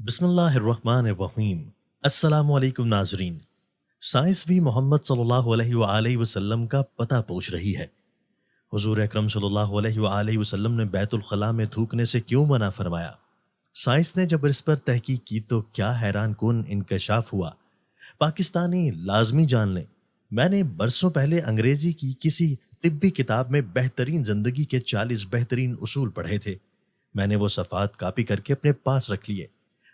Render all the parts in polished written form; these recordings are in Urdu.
بسم اللہ الرحمن الرحیم۔ السلام علیکم ناظرین۔ سائنس بھی محمد صلی اللہ علیہ وآلہ وسلم کا پتہ پوچھ رہی ہے۔ حضور اکرم صلی اللہ علیہ وآلہ وسلم نے بیت الخلاء میں تھوکنے سے کیوں منع فرمایا؟ سائنس نے جب اس پر تحقیق کی تو کیا حیران کن انکشاف ہوا۔ پاکستانی لازمی جان لیں، میں نے برسوں پہلے انگریزی کی کسی طبی کتاب میں بہترین زندگی کے 40 بہترین اصول پڑھے تھے۔ میں نے وہ صفحات کاپی کر کے اپنے پاس رکھ لیے۔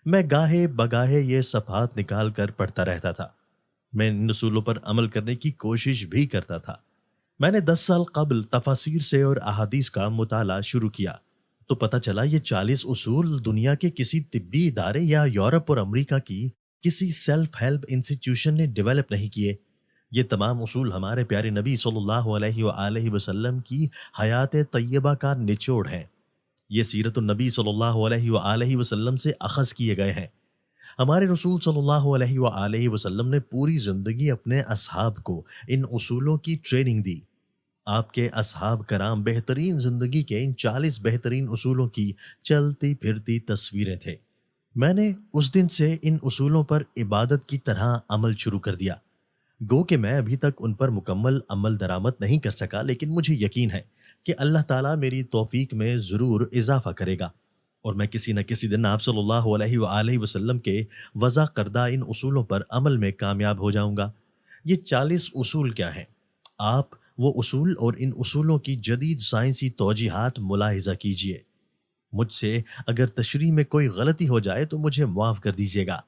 میں گاہے بگاہے یہ صفحات نکال کر پڑھتا رہتا تھا۔ میں ان اصولوں پر عمل کرنے کی کوشش بھی کرتا تھا۔ میں نے 10 سال قبل تفاسیر سے اور احادیث کا مطالعہ شروع کیا تو پتہ چلا یہ 40 اصول دنیا کے کسی طبی ادارے یا یورپ اور امریکہ کی کسی سیلف ہیلپ انسٹیٹیوشن نے ڈیولپ نہیں کیے۔ یہ تمام اصول ہمارے پیارے نبی صلی اللہ علیہ وآلہ وسلم کی حیات طیبہ کا نچوڑ ہیں۔ یہ سیرت النبی صلی اللہ علیہ وآلہ وسلم سے اخذ کیے گئے ہیں۔ ہمارے رسول صلی اللہ علیہ وآلہ وسلم نے پوری زندگی اپنے اصحاب کو ان اصولوں کی ٹریننگ دی۔ آپ کے اصحاب کرام بہترین زندگی کے ان 40 بہترین اصولوں کی چلتی پھرتی تصویریں تھے۔ میں نے اس دن سے ان اصولوں پر عبادت کی طرح عمل شروع کر دیا۔ گو کہ میں ابھی تک ان پر مکمل عمل درآمد نہیں کر سکا، لیکن مجھے یقین ہے کہ اللہ تعالیٰ میری توفیق میں ضرور اضافہ کرے گا اور میں کسی نہ کسی دن آپ صلی اللہ علیہ وآلہ وسلم کے وضع کردہ ان اصولوں پر عمل میں کامیاب ہو جاؤں گا۔ یہ 40 اصول کیا ہیں؟ آپ وہ اصول اور ان اصولوں کی جدید سائنسی توجیحات ملاحظہ کیجئے۔ مجھ سے اگر تشریح میں کوئی غلطی ہو جائے تو مجھے معاف کر دیجیے گا۔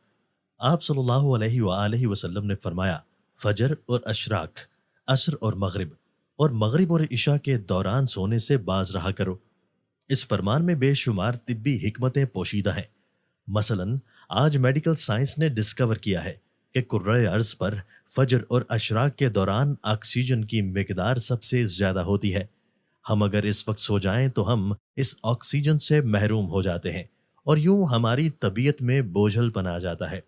آپ صلی اللہ علیہ وآلہ وسلم نے فرمایا، فجر اور اشراق، عصر اور مغرب اور عشاء کے دوران سونے سے باز رہا کرو۔ اس فرمان میں بے شمار طبی حکمتیں پوشیدہ ہیں۔ مثلا آج میڈیکل سائنس نے ڈسکور کیا ہے کہ کرۂ ارض پر فجر اور اشراق کے دوران آکسیجن کی مقدار سب سے زیادہ ہوتی ہے۔ ہم اگر اس وقت سو جائیں تو ہم اس آکسیجن سے محروم ہو جاتے ہیں اور یوں ہماری طبیعت میں بوجھل پن آ جاتا ہے۔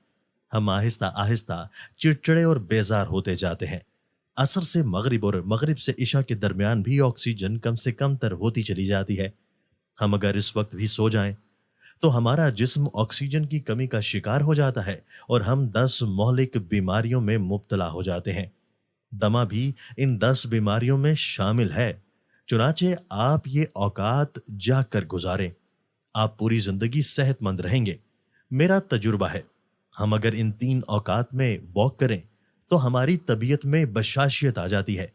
ہم آہستہ آہستہ چڑچڑے اور بیزار ہوتے جاتے ہیں۔ عصر سے مغرب اور مغرب سے عشاء کے درمیان بھی آکسیجن کم سے کم تر ہوتی چلی جاتی ہے۔ ہم اگر اس وقت بھی سو جائیں تو ہمارا جسم آکسیجن کی کمی کا شکار ہو جاتا ہے اور ہم 10 مہلک بیماریوں میں مبتلا ہو جاتے ہیں۔ دمہ بھی ان 10 بیماریوں میں شامل ہے۔ چنانچہ آپ یہ اوقات جاگ کر گزاریں، آپ پوری زندگی صحت مند رہیں گے۔ میرا تجربہ ہے، ہم اگر ان 3 اوقات میں واک کریں تو ہماری طبیعت میں بشاشیت آ جاتی ہے۔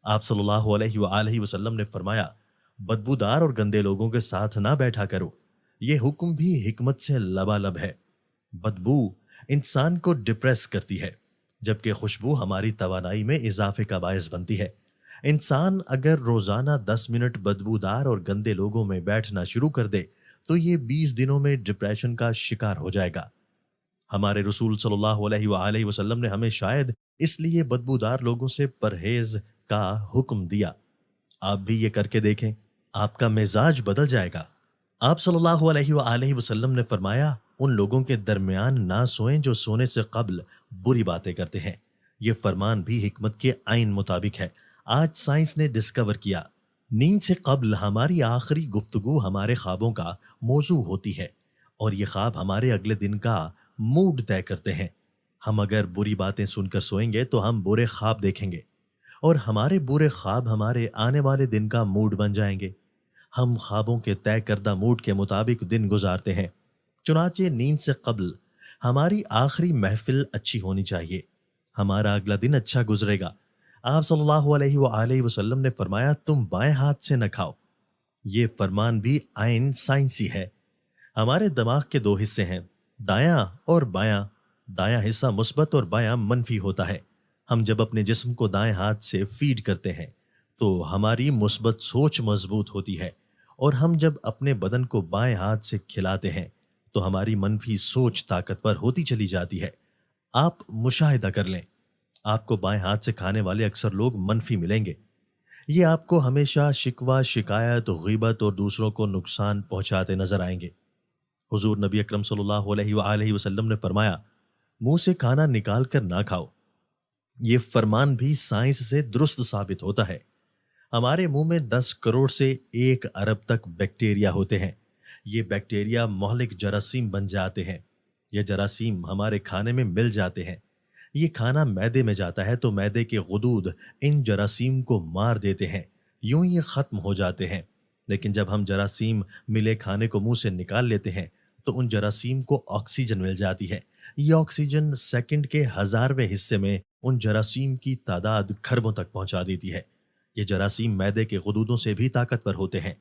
آپ صلی اللہ علیہ وآلہ وسلم نے فرمایا، بدبودار اور گندے لوگوں کے ساتھ نہ بیٹھا کرو۔ یہ حکم بھی حکمت سے لبالب ہے۔ بدبو انسان کو ڈپریس کرتی ہے، جبکہ خوشبو ہماری توانائی میں اضافے کا باعث بنتی ہے۔ انسان اگر روزانہ 10 منٹ بدبودار اور گندے لوگوں میں بیٹھنا شروع کر دے تو یہ 20 دنوں میں ڈپریشن کا شکار ہو جائے گا۔ ہمارے رسول صلی اللہ علیہ وآلہ وسلم نے ہمیں شاید اس لیے بدبودار لوگوں سے پرہیز کا حکم دیا۔ آپ بھی یہ کر کے دیکھیں، آپ کا مزاج بدل جائے گا۔ آپ صلی اللہ علیہ وآلہ وسلم نے فرمایا، ان لوگوں کے درمیان نہ سوئیں جو سونے سے قبل بری باتیں کرتے ہیں۔ یہ فرمان بھی حکمت کے عین مطابق ہے۔ آج سائنس نے ڈسکور کیا، نیند سے قبل ہماری آخری گفتگو ہمارے خوابوں کا موضوع ہوتی ہے اور یہ خواب ہمارے اگلے دن کا موڈ طے کرتے ہیں۔ ہم اگر بری باتیں سن کر سوئیں گے تو ہم برے خواب دیکھیں گے اور ہمارے برے خواب ہمارے آنے والے دن کا موڈ بن جائیں گے۔ ہم خوابوں کے طے کردہ موڈ کے مطابق دن گزارتے ہیں۔ چنانچہ نیند سے قبل ہماری آخری محفل اچھی ہونی چاہیے، ہمارا اگلا دن اچھا گزرے گا۔ آپ صلی اللہ علیہ وآلہ وسلم نے فرمایا، تم بائیں ہاتھ سے نہ کھاؤ۔ یہ فرمان بھی عین سائنسی ہے۔ ہمارے دماغ کے 2 حصے ہیں، دایاں اور بایاں۔ دایاں حصہ مثبت اور بایاں منفی ہوتا ہے۔ ہم جب اپنے جسم کو دائیں ہاتھ سے فیڈ کرتے ہیں تو ہماری مثبت سوچ مضبوط ہوتی ہے، اور ہم جب اپنے بدن کو بائیں ہاتھ سے کھلاتے ہیں تو ہماری منفی سوچ طاقتور ہوتی چلی جاتی ہے۔ آپ مشاہدہ کر لیں، آپ کو بائیں ہاتھ سے کھانے والے اکثر لوگ منفی ملیں گے۔ یہ آپ کو ہمیشہ شکوہ، شکایت، غیبت اور دوسروں کو نقصان پہنچاتے نظر آئیں گے۔ حضور نبی اکرم صلی اللہ علیہ وآلہ وسلم نے فرمایا، منہ سے کھانا نکال کر نہ کھاؤ۔ یہ فرمان بھی سائنس سے درست ثابت ہوتا ہے۔ ہمارے منہ میں 10 کروڑ سے 1 ارب تک بیکٹیریا ہوتے ہیں۔ یہ بیکٹیریا مہلک جراثیم بن جاتے ہیں یہ جراثیم ہمارے کھانے میں مل جاتے ہیں، یہ کھانا معدے میں جاتا ہے تو معدے کے غدود ان جراثیم کو مار دیتے ہیں، یوں یہ ختم ہو جاتے ہیں۔ لیکن جب ہم جراثیم ملے کھانے کو منہ سے نکال لیتے ہیں تو ان جراثیم کو آکسیجن مل جاتی ہے۔ یہ آکسیجن سیکنڈ کے 1000ویں حصے میں ان جراثیم کی تعداد کھربوں تک پہنچا دیتی ہے۔ یہ جراثیم معدے کے غدودوں سے بھی طاقتور ہوتے ہیں۔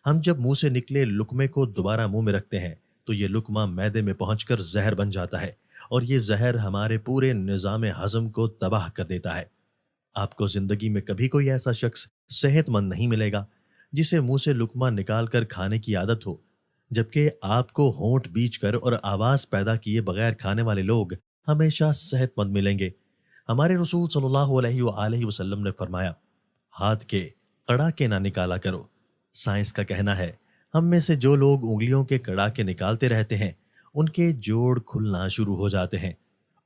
ہم جب منہ سے نکلے لقمے کو دوبارہ منہ میں رکھتے ہیں تو یہ لقمہ معدے میں پہنچ کر زہر بن جاتا ہے، اور یہ زہر ہمارے پورے نظام ہضم کو تباہ کر دیتا ہے۔ آپ کو زندگی میں کبھی کوئی ایسا شخص صحت مند نہیں ملے گا جسے منہ سے لقمہ نکال کر کھانے کی عادت ہو، جبکہ آپ کو ہونٹ بیچ کر اور آواز پیدا کیے بغیر کھانے والے لوگ ہمیشہ صحت مند ملیں گے۔ ہمارے رسول صلی اللہ علیہ وآلہ وسلم نے فرمایا، ہاتھ کے کڑاکے نہ نکالا کرو۔ سائنس کا کہنا ہے ہم میں سے جو لوگ انگلیوں کے کڑاکے نکالتے رہتے ہیں ان کے جوڑ کھلنا شروع ہو جاتے ہیں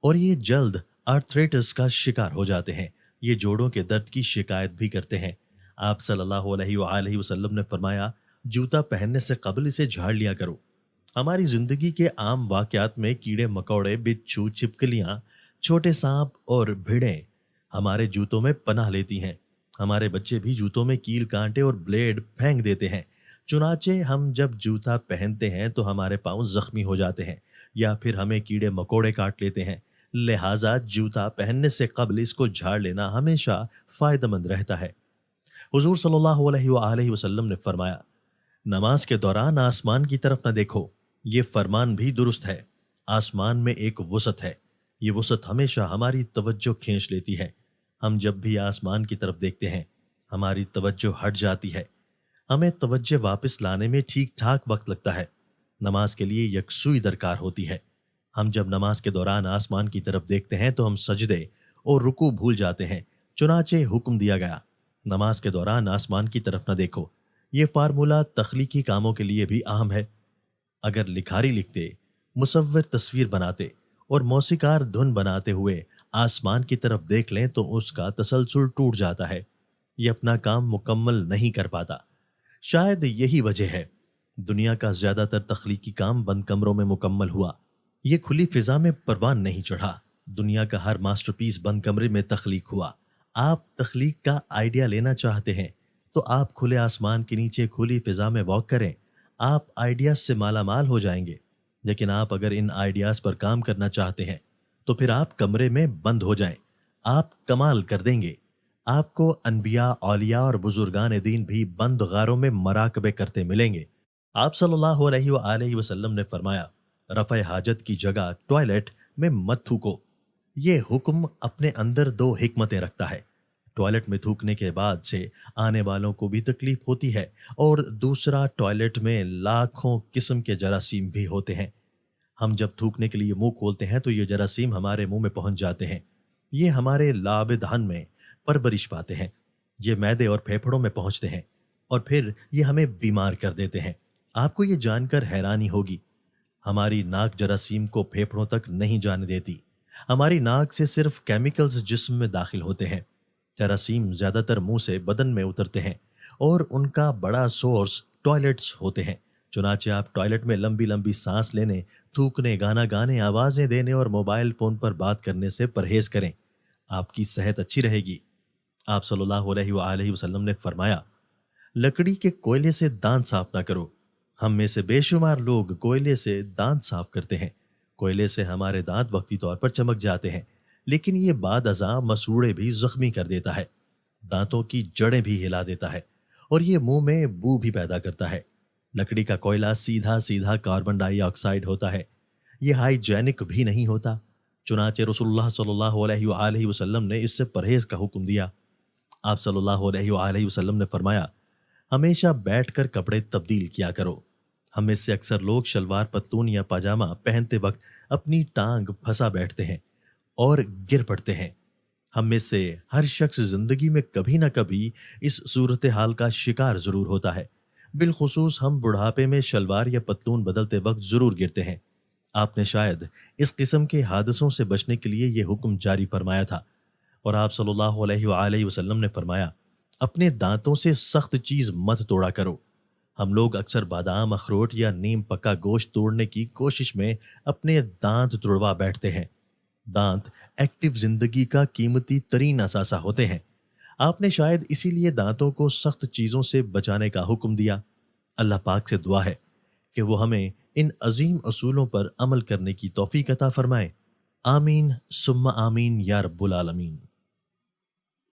اور یہ جلد آرتھریٹس کا شکار ہو جاتے ہیں، یہ جوڑوں کے درد کی شکایت بھی کرتے ہیں۔ آپ صلی اللہ علیہ وآلہ وسلم نے فرمایا، جوتا پہننے سے قبل اسے جھاڑ لیا کرو۔ ہماری زندگی کے عام واقعات میں کیڑے مکوڑے، بچھو، چھپکلیاں، چھوٹے سانپ اور بھیڑیں ہمارے جوتوں میں پناہ لیتی ہیں۔ ہمارے بچے بھی جوتوں میں کیل کانٹے اور بلیڈ پھینک دیتے ہیں، چنانچہ ہم جب جوتا پہنتے ہیں تو ہمارے پاؤں زخمی ہو جاتے ہیں یا پھر ہمیں کیڑے مکوڑے کاٹ لیتے ہیں۔ لہٰذا جوتا پہننے سے قبل اس کو جھاڑ لینا ہمیشہ فائدہ مند رہتا ہے۔ حضور صلی اللہ علیہ وآلہ وسلم نے فرمایا، نماز کے دوران آسمان کی طرف نہ دیکھو۔ یہ فرمان بھی درست ہے۔ آسمان میں ایک وسعت ہے، یہ وسعت ہمیشہ ہماری توجہ کھینچ لیتی ہے۔ ہم جب بھی آسمان کی طرف دیکھتے ہیں ہماری توجہ ہٹ جاتی ہے، ہمیں توجہ واپس لانے میں ٹھیک ٹھاک وقت لگتا ہے۔ نماز کے لیے یکسوئی درکار ہوتی ہے۔ ہم جب نماز کے دوران آسمان کی طرف دیکھتے ہیں تو ہم سجدے اور رکوع بھول جاتے ہیں، چنانچہ حکم دیا گیا، نماز کے دوران آسمان کی طرف نہ دیکھو۔ یہ فارمولہ تخلیقی کاموں کے لیے بھی اہم ہے۔ اگر لکھاری لکھتے، مصور تصویر بناتے اور موسیقار دھن بناتے ہوئے آسمان کی طرف دیکھ لیں تو اس کا تسلسل ٹوٹ جاتا ہے، یہ اپنا کام مکمل نہیں کر پاتا۔ شاید یہی وجہ ہے دنیا کا زیادہ تر تخلیقی کام بند کمروں میں مکمل ہوا، یہ کھلی فضا میں پروان نہیں چڑھا۔ دنیا کا ہر ماسٹر پیس بند کمرے میں تخلیق ہوا۔ آپ تخلیق کا آئیڈیا لینا چاہتے ہیں تو آپ کھلے آسمان کے نیچے کھلی فضا میں واک کریں، آپ آئیڈیاز سے مالا مال ہو جائیں گے۔ لیکن آپ اگر ان آئیڈیاز پر کام کرنا چاہتے ہیں تو پھر آپ کمرے میں بند ہو جائیں، آپ کمال کر دیں گے۔ آپ کو انبیاء، اولیاء اور بزرگان دین بھی بند غاروں میں مراقبے کرتے ملیں گے۔ آپ صلی اللہ علیہ وآلہ وسلم نے فرمایا، رفع حاجت کی جگہ ٹوائلٹ میں مت تھوکو۔ یہ حکم اپنے اندر دو حکمتیں رکھتا ہے۔ ٹوائلٹ میں تھوکنے کے بعد سے آنے والوں کو بھی تکلیف ہوتی ہے، اور دوسرا، ٹوائلٹ میں لاکھوں قسم کے جراثیم بھی ہوتے ہیں۔ ہم جب تھوکنے کے لیے منہ کھولتے ہیں تو یہ جراثیم ہمارے منہ میں پہنچ جاتے ہیں، یہ ہمارے لعاب دہن میں پرورش پاتے ہیں، یہ معدے اور پھیپھڑوں میں پہنچتے ہیں اور پھر یہ ہمیں بیمار کر دیتے ہیں۔ آپ کو یہ جان کر حیرانی ہوگی، ہماری ناک جراثیم کو پھیپھڑوں تک نہیں جانے دیتی۔ ہماری ناک سے صرف کیمیکلز جسم میں داخل ہوتے ہیں۔ جراثیم زیادہ تر منہ سے بدن میں اترتے ہیں اور ان کا بڑا سورس ٹوائلٹس ہوتے ہیں۔ چنانچہ آپ ٹوائلٹ میں لمبی لمبی سانس لینے، تھوکنے، گانا گانے، آوازیں دینے اور موبائل فون پر بات کرنے سے پرہیز کریں، آپ کی صحت اچھی رہے گی۔ آپ صلی اللہ علیہ وآلہ وسلم نے فرمایا، لکڑی کے کوئلے سے دانت صاف نہ کرو۔ ہم میں سے بے شمار لوگ کوئلے سے دانت صاف کرتے ہیں۔ کوئلے سے ہمارے دانت وقتی طور پر چمک جاتے ہیں، لیکن یہ بعد ازاں مسوڑے بھی زخمی کر دیتا ہے، دانتوں کی جڑیں بھی ہلا دیتا ہے، اور یہ منہ میں بو بھی پیدا کرتا ہے۔ لکڑی کا کوئلہ سیدھا سیدھا کاربن ڈائی آکسائڈ ہوتا ہے، یہ ہائیجینک بھی نہیں ہوتا۔ چنانچہ رسول اللہ صلی اللہ علیہ وآلہ وسلم نے اس سے پرہیز کا حکم دیا۔ آپ صلی اللہ علیہ وآلہ وسلم نے فرمایا، ہمیشہ بیٹھ کر کپڑے تبدیل کیا کرو۔ ہم میں سے اکثر لوگ شلوار پتلون یا پاجامہ پہنتے وقت اپنی ٹانگ پھنسا بیٹھتے ہیں اور گر پڑتے ہیں۔ ہم میں سے ہر شخص زندگی میں کبھی نہ کبھی اس صورتحال کا شکار ضرور ہوتا ہے، بالخصوص ہم بڑھاپے میں شلوار یا پتلون بدلتے وقت ضرور گرتے ہیں۔ آپ نے شاید اس قسم کے حادثوں سے بچنے کے لیے یہ حکم جاری فرمایا تھا، اور آپ صلی اللہ علیہ وآلہ وسلم نے فرمایا، اپنے دانتوں سے سخت چیز مت توڑا کرو۔ ہم لوگ اکثر بادام، اخروٹ یا نیم پکا گوشت توڑنے کی کوشش میں اپنے دانت توڑوا بیٹھتے ہیں۔ دانت ایکٹیو زندگی کا قیمتی ترین اثاثہ ہوتے ہیں۔ آپ نے شاید اسی لیے دانتوں کو سخت چیزوں سے بچانے کا حکم دیا۔ اللہ پاک سے دعا ہے کہ وہ ہمیں ان عظیم اصولوں پر عمل کرنے کی توفیق عطا فرمائے۔ آمین ثم آمین یا رب العالمین۔